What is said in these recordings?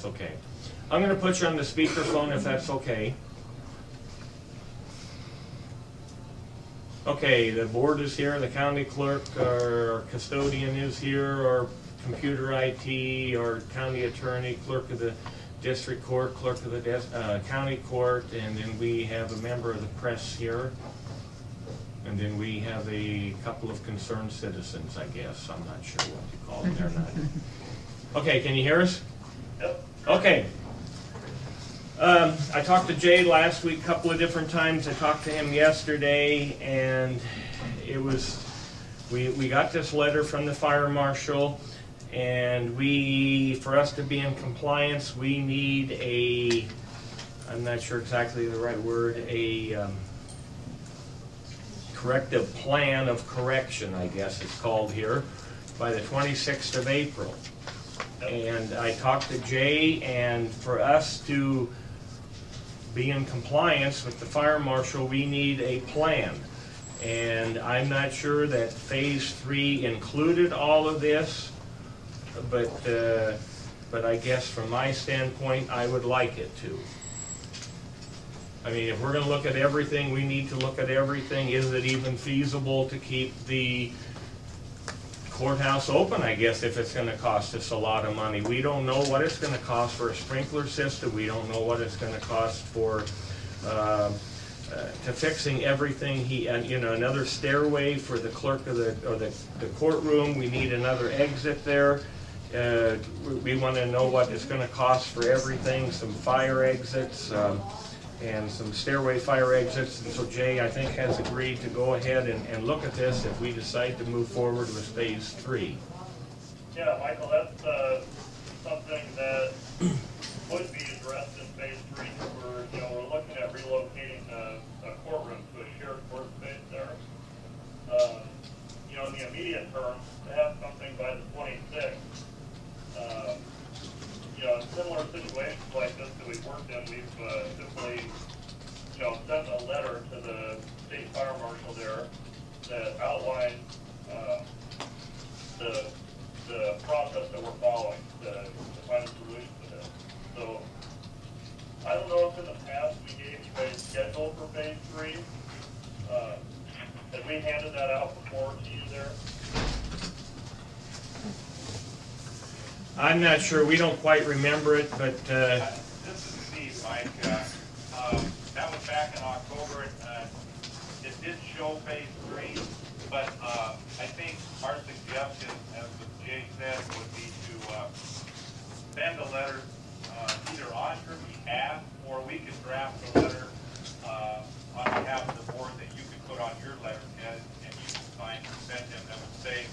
that's okay. I'm going to put you on the speakerphone if that's okay. Okay, the board is here, the county clerk, our custodian is here, our computer IT, our county attorney, clerk of the district court, clerk of the county court, and then we have a member of the press here. And then we have a couple of concerned citizens, I guess. I'm not sure what you call them. They're not. Okay, can you hear us? Yep. Okay. I talked to Jay last week a couple of different times. I talked to him yesterday, and it was, we got this letter from the fire marshal, and for us to be in compliance, we need a, I'm not sure exactly the right word, a corrective plan of correction, I guess it's called here, by the 26th of April. And I talked to Jay, and for us to be in compliance with the fire marshal, we need a plan. And I'm not sure that phase 3 included all of this, but I guess from my standpoint, I would like it to. I mean, if we're going to look at everything, we need to look at everything. Is it even feasible to keep the courthouse open, I guess, if it's going to cost us a lot of money? We don't know what it's going to cost for a sprinkler system. We don't know what it's going to cost for to fixing everything. Another stairway for the clerk of the courtroom. We need another exit there. We want to know what it's going to cost for everything. Some fire exits. And some stairway fire exits. And so Jay, I think, has agreed to go ahead and look at this if we decide to move forward with phase 3. Yeah, Michael, that's something that would be addressed in phase 3. We're looking at relocating a courtroom to a shared court space there. In the immediate term, to have something by the 26th. In similar situations like this that we've worked in, we've simply, sent a letter to the state fire marshal there that outlines the process that we're following to find a solution to this. So, I don't know if in the past we gave you a schedule for phase 3. Had we handed that out before to you there? I'm not sure. We don't quite remember it, but this is Steve, Mike. That was back in October. It did show phase 3, but I think our suggestion, as Jay said, would be to send a letter either on your behalf, or we could draft a letter on behalf of the board that you could put on your letterhead and you can sign and send him that would say,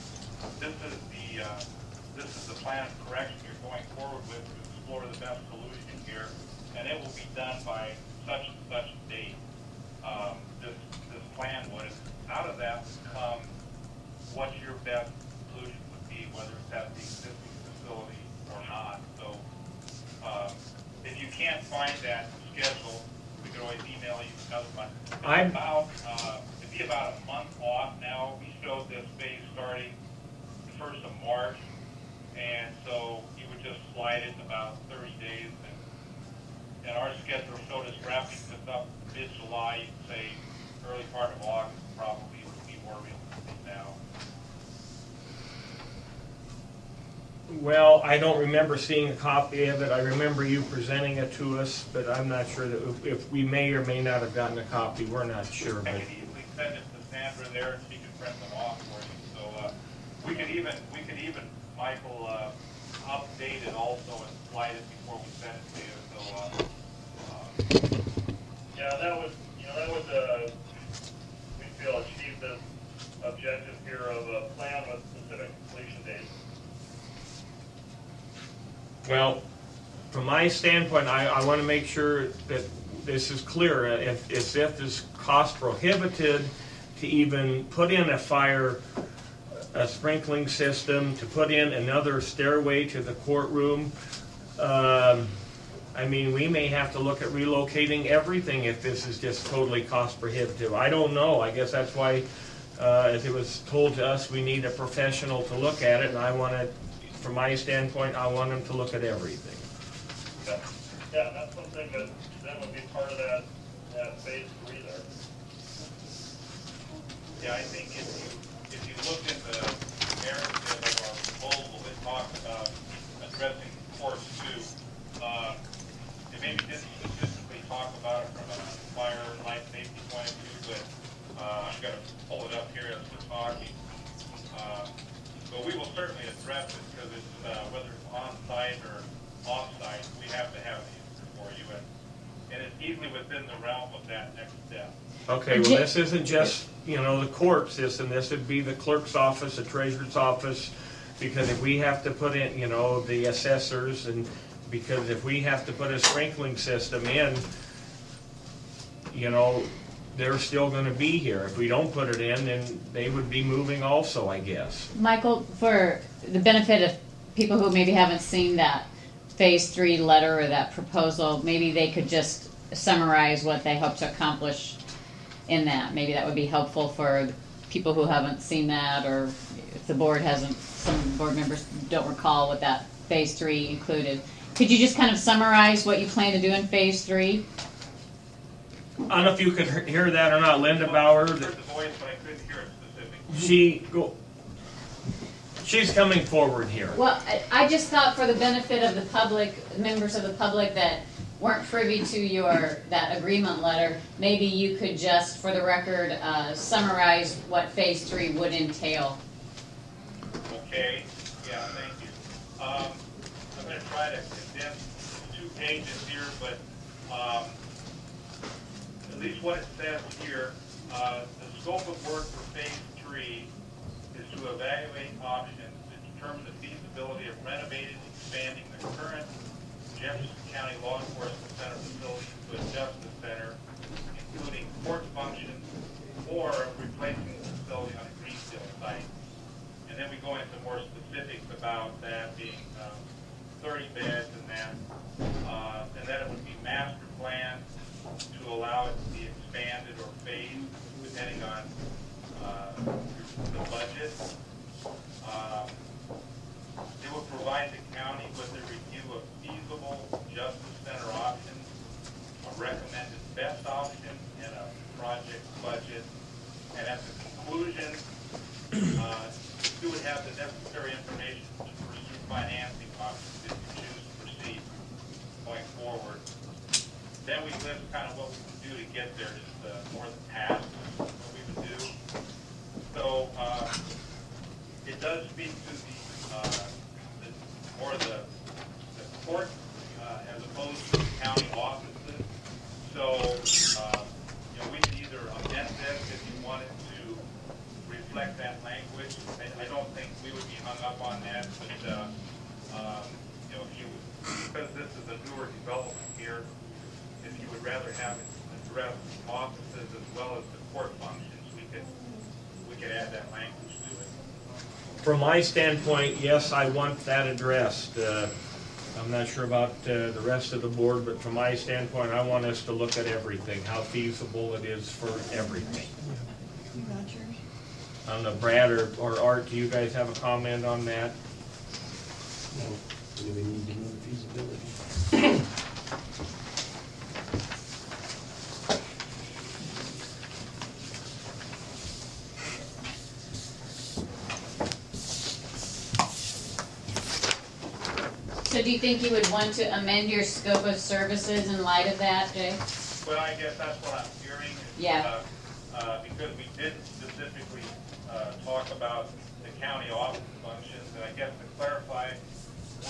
this is the plan of correction you're going forward with to explore the best solution here, and it will be done by such and such date. This plan would, out of that would come what your best solution would be, whether it's at the existing facility or not. So if you can't find that schedule, we could always email you another one. It'd be about a month off now. We showed this phase starting the 1st of March. And so you would just slide it in about 30 days. And our schedule showed us wrapping this up mid-July, you'd say early part of August probably would be more realistic now. well, I don't remember seeing a copy of it. I remember you presenting it to us, but I'm not sure that if we may or may not have gotten a copy. We're not sure. I could easily send it to Sandra there, and she could print them off for you. So we could even, Michael, update it also and slide it before we send it to you. So yeah, that would we feel achieve this objective here of a plan with specific completion dates. Well, from my standpoint, I want to make sure that this is clear. If it is cost prohibited to even put in a sprinkling system, to put in another stairway to the courtroom, I mean, we may have to look at relocating everything if this is just totally cost prohibitive. I don't know. I guess that's why, as it was told to us, we need a professional to look at it, and I want to, from my standpoint, I want them to look at everything. Okay. Yeah, that's something that then would be part of that phase 3 there. Yeah, I think if you look at the narrative of our proposal, it talks about addressing courts too. It maybe didn't specifically talk about it from a fire and life safety point of view, but I'm going to pull it up here as we're talking. But we will certainly address it because it's whether it's on-site or off-site, we have to have the answer for you, and it's easily within the realm of that next step. Okay, well, this isn't just, you know, the court system, this would be the clerk's office, the treasurer's office, because if we have to put in, you know, the assessors, and because if we have to put a sprinkling system in, you know, they're still gonna be here. If we don't put it in, then they would be moving also, I guess. Michael, for the benefit of people who maybe haven't seen that phase 3 letter or that proposal, maybe they could just summarize what they hope to accomplish in that. Maybe that would be helpful for people who haven't seen that, or if the board hasn't, some board members don't recall what that phase 3 included. Could you just kind of summarize what you plan to do in phase 3? I don't know if you could hear that or not, Linda Bauer. I heard the voice, but I couldn't hear it specifically. She's coming forward here. Well, I just thought for the benefit of the public, members of the public that weren't privy to that agreement letter, maybe you could just, for the record, summarize what phase 3 would entail. Okay, yeah, thank you. I'm going to try to condense 2 pages here, but at least what it says here, the scope of work for phase 3 is to evaluate options to determine the feasibility of renovating and expanding the current Jefferson County Law Enforcement Center facility to a justice center, including court functions, or replacing the facility on a greenfield site. And then we go into more specifics about that being 30 beds and that. And then it would be master planned to allow it to be expanded or phased depending on the budget. It will provide the county with a review of feasible justice center options, a recommended best option, and a project budget. And at the conclusion, you would have the necessary information to pursue financing options if you choose to proceed going forward. Then we list kind of what we can do to get there, just more the task, what we would do. So it does speak to the court as opposed to the county offices. So you know, we can either amend this if you wanted to reflect that language. I don't think we would be hung up on that, but you know, if you, because this is a newer development here, if you would rather have it address offices as well as the court functions, we could add that language to it. From my standpoint, yes, I want that addressed. I'm not sure about the rest of the board, but from my standpoint, I want us to look at everything, how feasible it is for everything. I don't know, Brad or Art, do you guys have a comment on that? No, we need to know the feasibility. So do you think you would want to amend your scope of services in light of that, Jay? Well, I guess that's what I'm hearing. Is, Yeah. Because we didn't specifically talk about the county office functions, and I guess to clarify,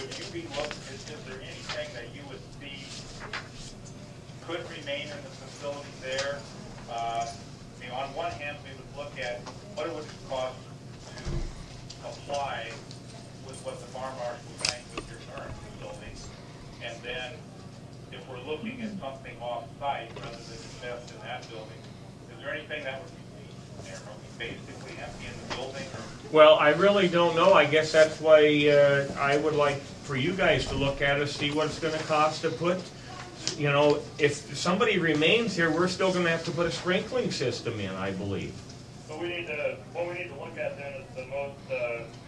would you be looking, is there anything that you would see could remain in the facility there? You know, on one hand, we would look at what it would cost to apply with what the farm marshal was saying with your current facility, and then if we're looking at something off-site rather than invest in that building, is there anything that would be there? Are we basically empty in the building? Or? Well, I really don't know. I guess that's why I would like for you guys to look at it, see what it's going to cost to put. You know, if somebody remains here, we're still going to have to put a sprinkling system in, I believe. So what we need to look at then is the most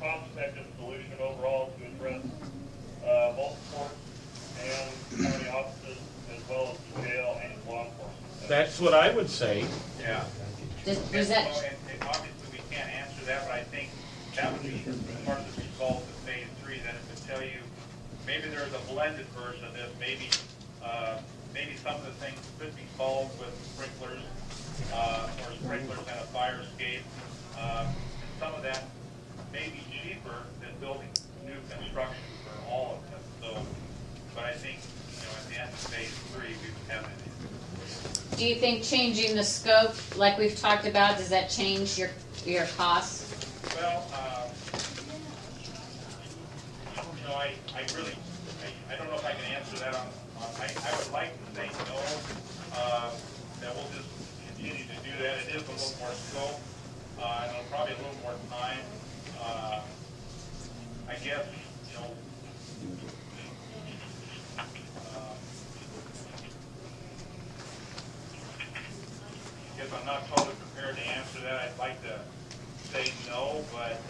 cost-effective solution overall to address both courts and county offices, as well as the jail and law enforcement. That's what I would say. Yeah. Does that, And obviously, we can't answer that, but I think that would be part of the result of phase 3, that it would tell you, maybe there's a blended version of this, maybe some of the things could be solved with sprinklers, or sprinklers and a fire escape. And some of that may be cheaper than building new construction for all of them. So, but I think, at the end of phase 3, we would have it. do you think changing the scope, like we've talked about, does that change your costs? Well, I really, I don't know if I can answer that I would like to say no, that we'll just continue to do that. It is a little more scope, and it'll probably a little more time. I guess, if I'm not totally prepared to answer that, I'd like to say no, but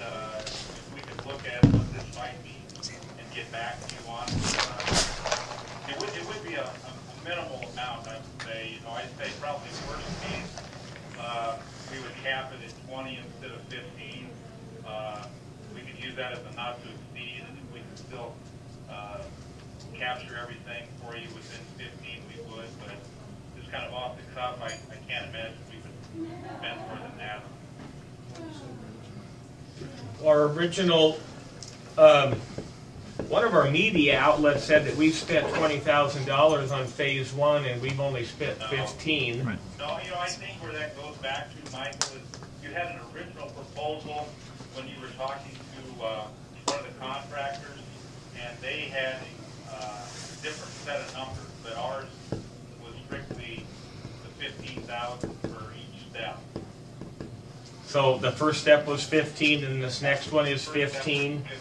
if we could look at what this might be and get back to you on it would be a minimal amount, I would say. I'd say probably worst case, we would cap it at 20 instead of 15. We could use that as a not to exceed, and if we could still capture everything for you within 15, we would, but just kind of off the cuff, I can't imagine we would spend more than that. Our original, one of our media outlets said that we've spent $20,000 on phase 1 and we've only spent 15. Right. No, I think where that goes back to, Michael, is you had an original proposal when you were talking to one of the contractors, and they had a different set of numbers, but ours was strictly the 15,000 for each step. So the first step was 15 and this next one is First step was 15. 15.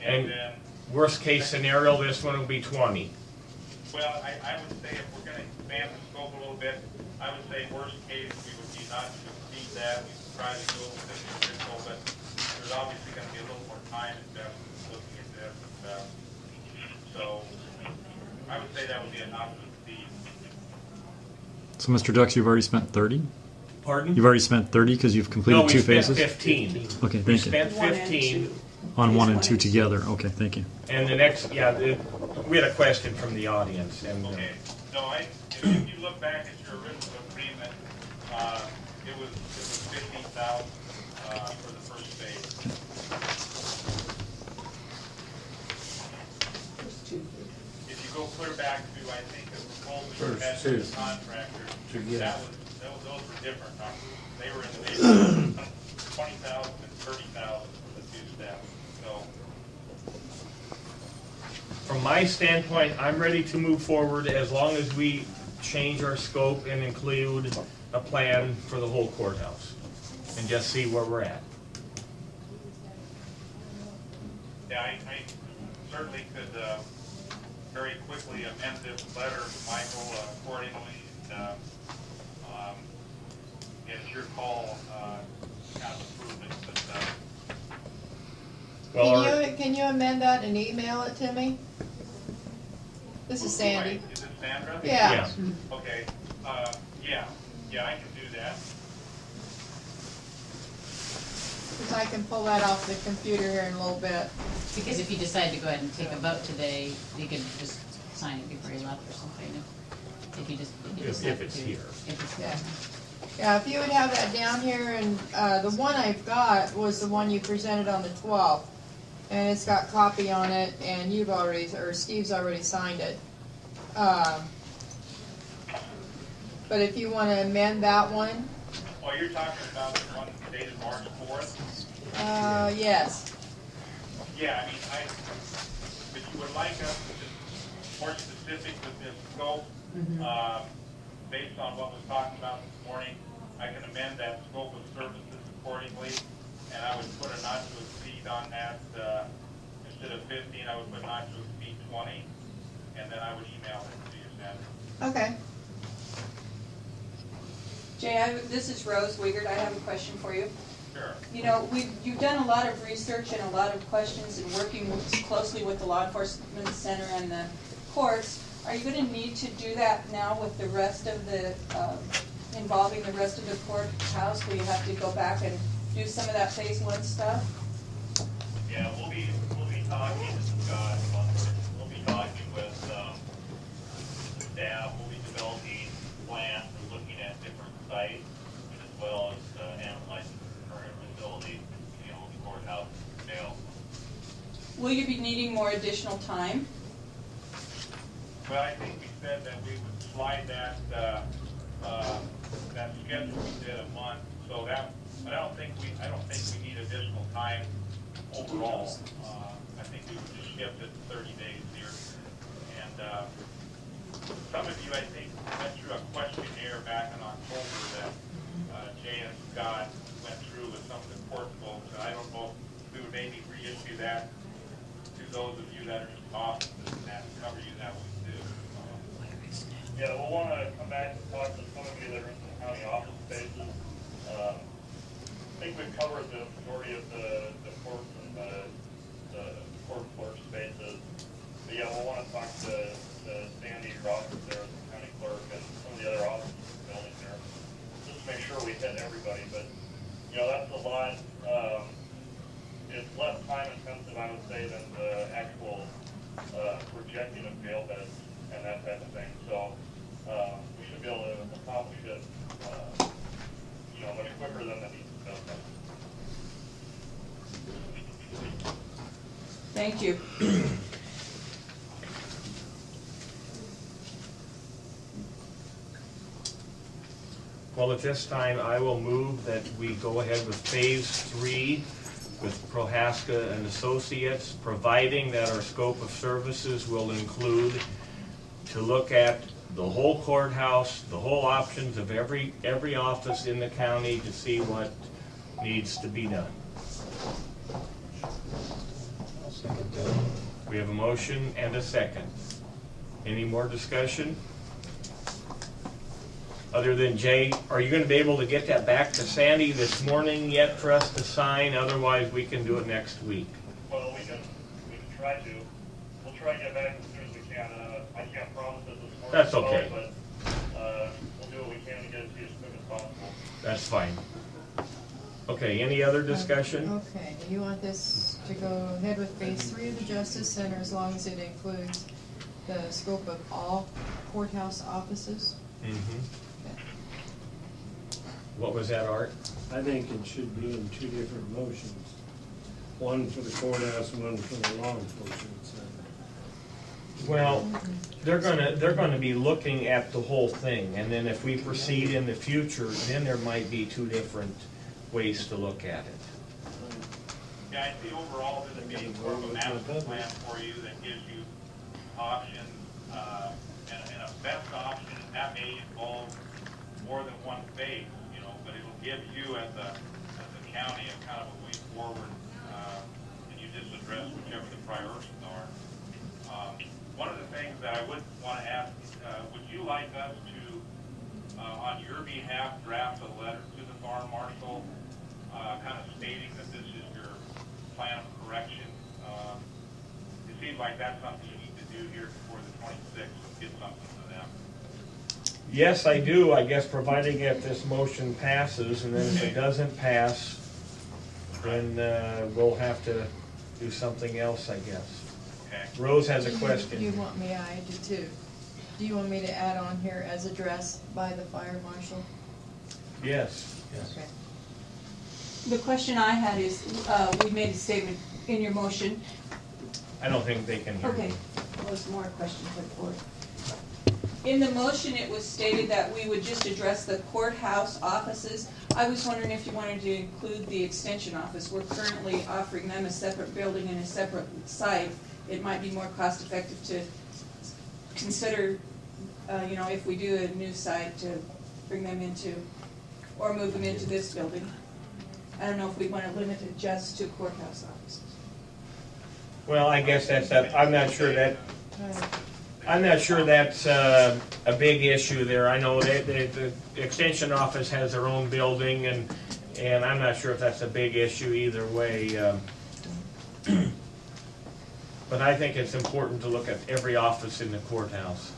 And Then, worst case scenario, this one will be 20. well, I would say if we're going to expand the scope a little bit, I would say worst case, we would be not to exceed that. We would try to go within the original, but there's obviously going to be a little more time investment looking at this. So I would say that would be a not to exceed. So, Mr. Dux, you've already spent 30? Pardon? You've already spent 30 because you've completed No, we two spent phases? 15. Okay, We thank you. spent 15, On 1 and 2 together. Okay, thank you. and the next, we had a question from the audience. And Okay. No, if you look back at your original agreement, it was 15,000 for the first phase. If you go clear back to, I think, the proposal you had to the contractor, those were different numbers. They were in the neighborhood of 20,000 and 30,000 for the 2 steps. So, From my standpoint, I'm ready to move forward as long as we change our scope and include a plan for the whole courthouse and just see where we're at. yeah, I certainly could very quickly amend this letter, Michael, accordingly. And, it's your call, kind of approve it. But, Well, Can you amend that and email it to me? This is Sandy. Wait, is it Sandra? Yeah. Okay, yeah, I can do that. Because I can pull that off the computer here in a little bit. because if you decide to go ahead and take a vote today, you could just sign it before you left or something. If you If decide it's to. here. If it's Yeah. Yeah, if you would have that down here, and the one I've got was the one you presented on the 12th. And it's got copy on it, and Steve's already signed it. But if you want to amend that one, Well, you're talking about the one dated March 4th? yes. Yeah, I mean, if you would like us to be more specific with this scope, based on what was talked about this morning, I can amend that scope of services accordingly, and I would put a not to exceed on that. Instead of 15, I would put not to exceed 20, and then I would email it to you, Sandra. Okay. Jay, this is Rose Wiegert. I have a question for you. Sure. You know, you've done a lot of research and a lot of questions and working closely with the Law Enforcement Center and the courts. Are you going to need to do that now with the rest of the, involving the rest of the courthouse, where you have to go back and do some of that phase one stuff? Yeah, we'll be talking, Scott, we'll be talking with the staff, we'll be developing plans, we're looking at different sites, as well as analyzing the current facility, you know, the courthouse, jail. Will you be needing more additional time? Well, I think we said that we would slide that schedule we did a month, so that, but I don't think we need additional time overall. I think we would just shift it to 30 days here. And some of you, I think, went through a questionnaire back in October that Jay and Scott went through with some of the court folks. I don't know if we would maybe reissue that to those of you that are in offices and that cover you that way too. Yeah, we'll want to come back and talk to some of you that are in the county office spaces. I think we've covered the majority of the courts and the court clerk spaces. But yeah, we'll want to talk to Sandy, your office there, the county clerk, and some of the other offices in the building there, just to make sure we hit everybody. But, you know, that's a lot. It's less time intensive, I would say, than the actual projecting of jail beds and that type of thing. So we should be able to accomplish it, you know, much quicker than the needs of jail beds. Thank you. Well, at this time, I will move that we go ahead with phase 3 with Prohaska and Associates, providing that our scope of services will include to look at the whole courthouse, the whole options of every office in the county to see what needs to be done. I'll second that. We have a motion and a second. Any more discussion? Other than Jay, are you going to be able to get that back to Sandy this morning yet for us to sign? Otherwise, we can do it next week. Well, we can try to. We'll try to get back as soon as we can. I can't promise it this morning. That's okay. But we'll do what we can to get it to you as quick as possible. That's fine. Okay, any other discussion? Okay, do you want this to go ahead with phase 3 of the Justice Center as long as it includes the scope of all courthouse offices? Mm-hmm. What was that, Art? I think it should be in two different motions. One for the courthouse and one for the law enforcement center. Well, they're gonna be looking at the whole thing, and then if we proceed in the future, then there might be two different ways to look at it. Yeah, I see overall this being more of a master plan for you that gives you options, and a best option, and that may involve more than one phase, you know, but it'll give you as a county a kind of a way forward, and you just address whichever the priorities are. One of the things that I would want to ask, would you like us to, on your behalf, draft a letter to the fire marshal, kind of stating that this is your plan of correction? It seems like that's something you need to do here before the 26th, get something to them. Yes, I do, I guess, providing if this motion passes, and then if it doesn't pass, then we'll have to do something else, I guess. Okay. Rose has a Do question. you want me, I do too. Do you want me to add on here as addressed by the fire marshal? Yes. Okay. The question I had is, we made a statement in your motion. I don't think they can hear Okay, me. that was more a question for the board. In the motion, it was stated that we would just address the courthouse offices. I was wondering if you wanted to include the extension office. We're currently offering them a separate building and a separate site. It might be more cost effective to consider, you know, if we do a new site, to bring them into, or move them into this building. I don't know if we want to limit it just to courthouse offices. Well, I guess I'm not sure that's a big issue there. I know that the extension office has their own building, and And I'm not sure if that's a big issue either way. But I think it's important to look at every office in the courthouse.